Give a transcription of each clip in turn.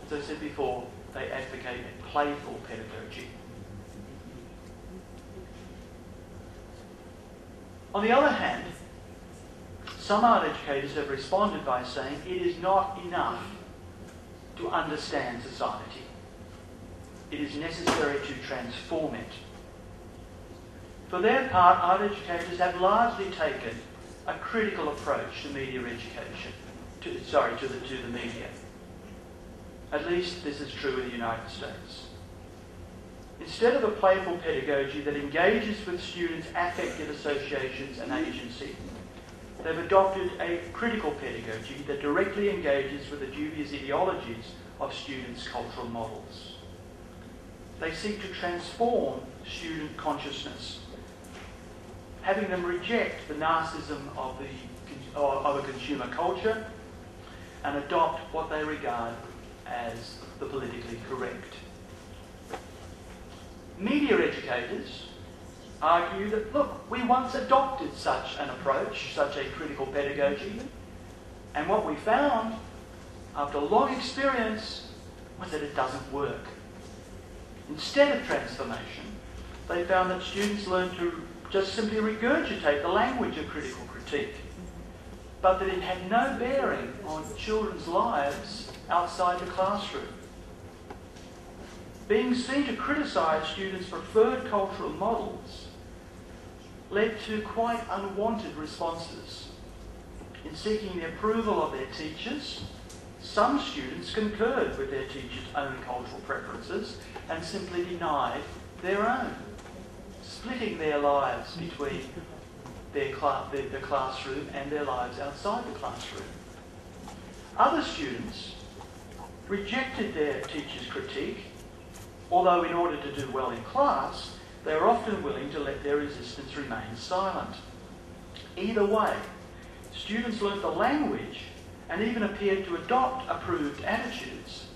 As I said before, they advocate a playful pedagogy. On the other hand, some art educators have responded by saying it is not enough to understand society. It is necessary to transform it. For their part, art educators have largely taken a critical approach to media education, to the media. At least this is true in the United States. Instead of a playful pedagogy that engages with students' affective associations and agency, they've adopted a critical pedagogy that directly engages with the dubious ideologies of students' cultural models. They seek to transform student consciousness, having them reject the narcissism of a consumer culture and adopt what they regard as the politically correct. Media educators argue that, look, we once adopted such an approach, such a critical pedagogy, and what we found after long experience was that it doesn't work. Instead of transformation, they found that students learned to just simply regurgitate the language of critical critique, but that it had no bearing on children's lives outside the classroom. Being seen to criticise students' preferred cultural models led to quite unwanted responses. In seeking the approval of their teachers, some students concurred with their teachers' own cultural preferences and simply denied their own, splitting their lives between the classroom and their lives outside the classroom. Other students rejected their teachers' critique, although in order to do well in class, they were often willing to let their resistance remain silent. Either way, students learnt the language and even appeared to adopt approved attitudes.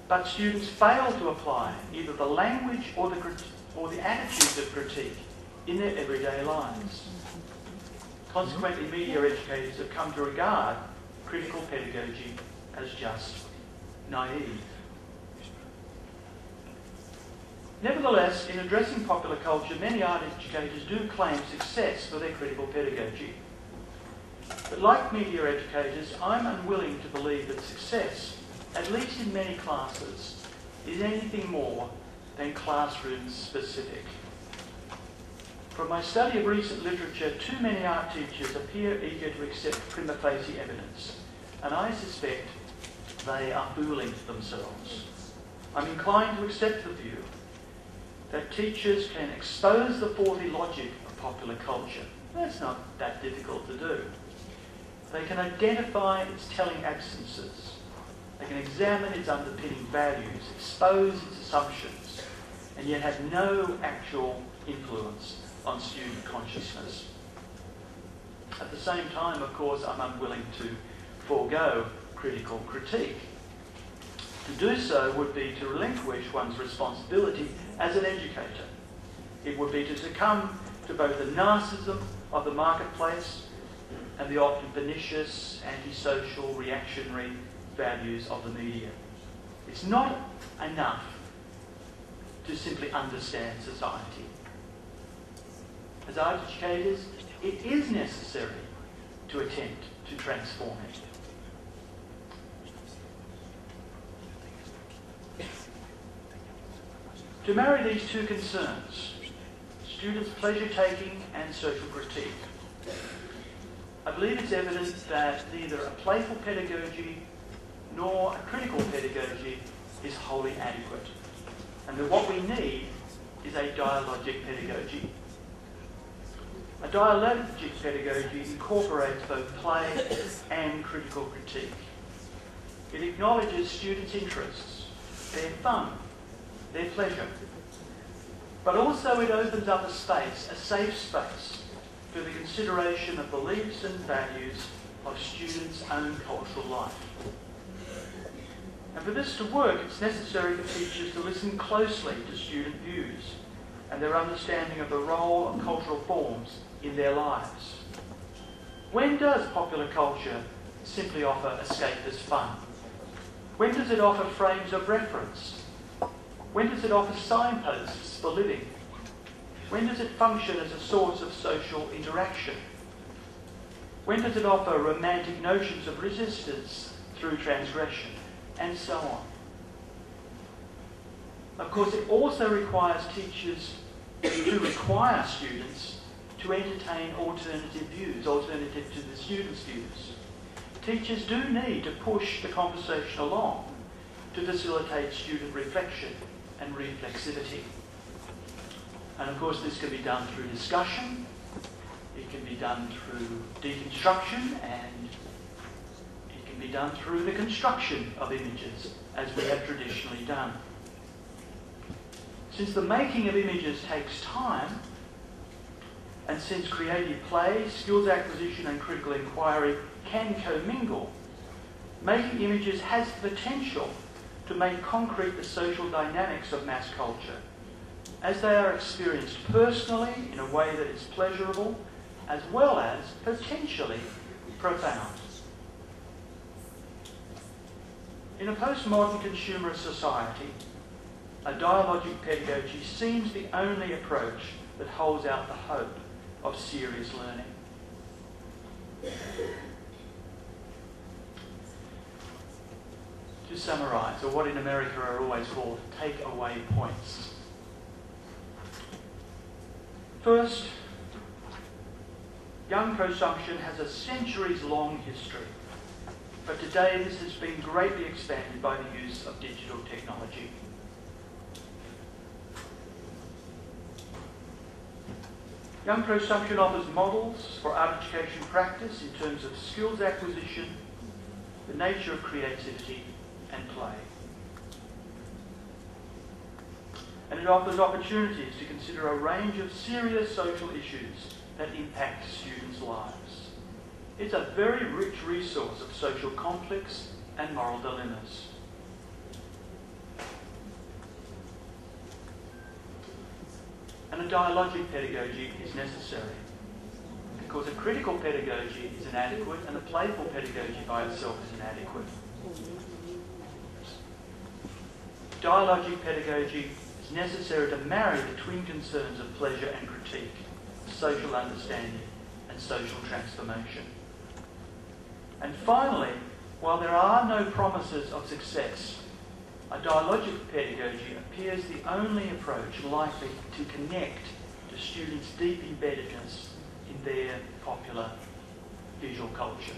But students failed to apply either the language or the attitudes of critique in their everyday lives. Consequently, media educators have come to regard critical pedagogy as just naive. Nevertheless, in addressing popular culture, many art educators do claim success for their critical pedagogy. But like media educators, I'm unwilling to believe that success, at least in many classes, is anything more than classroom specific. From my study of recent literature, too many art teachers appear eager to accept prima facie evidence, and I suspect they are fooling themselves. I'm inclined to accept the view that teachers can expose the faulty logic of popular culture. That's not that difficult to do. They can identify its telling absences. They can examine its underpinning values, expose its assumptions, and yet have no actual influence on student consciousness. At the same time, of course, I'm unwilling to forego critical critique. To do so would be to relinquish one's responsibility as an educator. It would be to succumb to both the narcissism of the marketplace and the often pernicious, antisocial, reactionary values of the media. It's not enough to simply understand society. As art educators, it is necessary to attempt to transform it. To marry these two concerns, students' pleasure-taking and social critique, I believe it's evident that neither a playful pedagogy nor a critical pedagogy is wholly adequate, and that what we need is a dialogic pedagogy. A dialogic pedagogy incorporates both play and critical critique. It acknowledges students' interests, their fun, their pleasure, but also it opens up a space, a safe space, for the consideration of beliefs and values of students' own cultural life. And for this to work, it's necessary for teachers to listen closely to student views and their understanding of the role of cultural forms in their lives. When does popular culture simply offer escapist fun? When does it offer frames of reference? When does it offer signposts for living? When does it function as a source of social interaction? When does it offer romantic notions of resistance through transgression? And so on. Of course, it also requires teachers to require students to entertain alternative views, alternative to the students' views. Teachers do need to push the conversation along to facilitate student reflection and reflexivity. And of course, this can be done through discussion, it can be done through deconstruction, and it can be done through the construction of images, as we have traditionally done. Since the making of images takes time, and since creative play, skills acquisition and critical inquiry can commingle, making images has the potential to make concrete the social dynamics of mass culture, as they are experienced personally in a way that is pleasurable, as well as potentially profound. In a postmodern consumerist society, a dialogic pedagogy seems the only approach that holds out the hope of serious learning. To summarise, or what in America are always called take-away points. First, young prosumption has a centuries-long history, but today this has been greatly expanded by the use of digital technology. Young prosumption offers models for art education practice in terms of skills acquisition, the nature of creativity and play. And it offers opportunities to consider a range of serious social issues that impact students' lives. It's a very rich resource of social conflicts and moral dilemmas. And a dialogic pedagogy is necessary, because a critical pedagogy is inadequate and a playful pedagogy by itself is inadequate. Dialogic pedagogy is necessary to marry the twin concerns of pleasure and critique, social understanding and social transformation. And finally, while there are no promises of success, a dialogic pedagogy appears the only approach likely to connect to students' deep embeddedness in their popular visual culture.